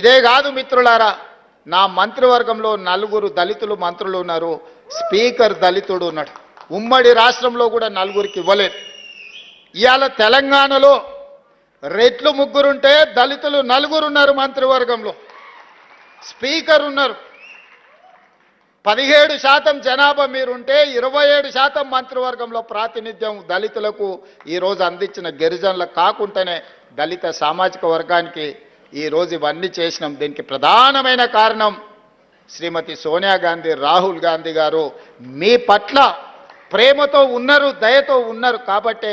ఇదే కాదు మిత్రులారా, నా మంత్రివర్గంలో 4 దళితులు మంత్రులు ఉన్నారు. స్పీకర్ దళితుడు ఉన్నాడు. ఉమ్మడి రాష్ట్రంలో కూడా 4కి ఇవ్వలేదు. ఇవాళ తెలంగాణలో రెట్లు 3 ఉంటే దళితులు 4 ఉన్నారు మంత్రివర్గంలో. స్పీకర్ ఉన్నారు. 17% జనాభా మీరుంటే 27% మంత్రివర్గంలో ప్రాతినిధ్యం దళితులకు ఈరోజు అందించిన గిరిజనులకు కాకుండానే దళిత సామాజిక వర్గానికి ఈరోజు ఇవన్నీ చేసినాం. దీనికి ప్రధానమైన కారణం శ్రీమతి సోనియా గాంధీ, రాహుల్ గాంధీ గారు మీ పట్ల ప్రేమతో ఉన్నారు, దయతో ఉన్నారు కాబట్టే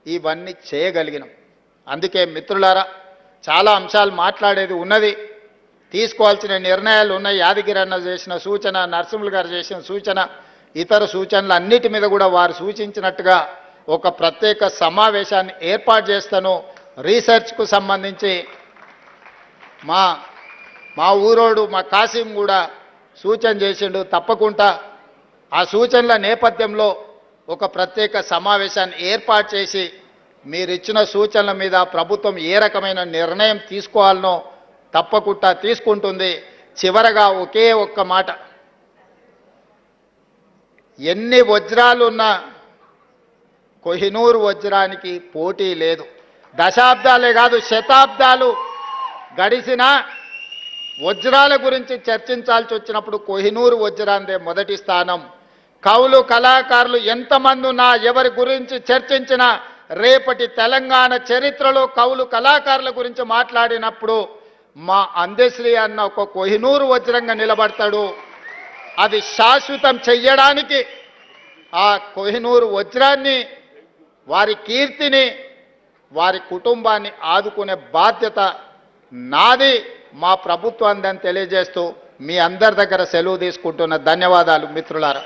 ఇవన్నీ చేయగలిగినాం. అందుకే మిత్రులారా, చాలా అంశాలు మాట్లాడేది ఉన్నది, తీసుకోవాల్సిన నిర్ణయాలు ఉన్నాయి. యాదగిరి అన్న చేసిన సూచన, నరసింహులు గారు చేసిన సూచన, ఇతర సూచనలు అన్నిటి మీద కూడా వారు సూచించినట్టుగా ఒక ప్రత్యేక సమావేశాన్ని ఏర్పాటు చేస్తాను. రీసెర్చ్కు సంబంధించి మా ఊరోడు మా కాసిం కూడా సూచన చేసిండు. తప్పకుండా ఆ సూచనల నేపథ్యంలో ఒక ప్రత్యేక సమావేశాన్ని ఏర్పాటు చేసి మీరిచ్చిన సూచనల మీద ప్రభుత్వం ఏ రకమైన నిర్ణయం తీసుకోవాలనో తప్పకుండా తీసుకుంటుంది. చివరగా ఒకే ఒక్క మాట, ఎన్ని వజ్రాలున్నా కోహినూరు వజ్రానికి పోటీ లేదు. దశాబ్దాలే కాదు శతాబ్దాలు గడిచిన వజ్రాల గురించి చర్చించాల్సి వచ్చినప్పుడు కోహినూరు వజ్రాందే మొదటి స్థానం. కవులు కళాకారులు ఎంతమంది ఉన్నా ఎవరి గురించి చర్చించినా రేపటి తెలంగాణ చరిత్రలో కవులు కళాకారుల గురించి మాట్లాడినప్పుడు మా అందశ్రీ అన్న ఒక కోహినూరు వజ్రంగా నిలబడతాడు. అది శాశ్వతం చెయ్యడానికి ఆ కోహినూరు వజ్రాన్ని, వారి కీర్తిని, వారి కుటుంబాన్ని ఆదుకునే బాధ్యత నాది, మా ప్రభుత్వాన్ని తెలియజేస్తూ మీ అందరి దగ్గర సెలవు తీసుకుంటున్న ధన్యవాదాలు మిత్రులారా.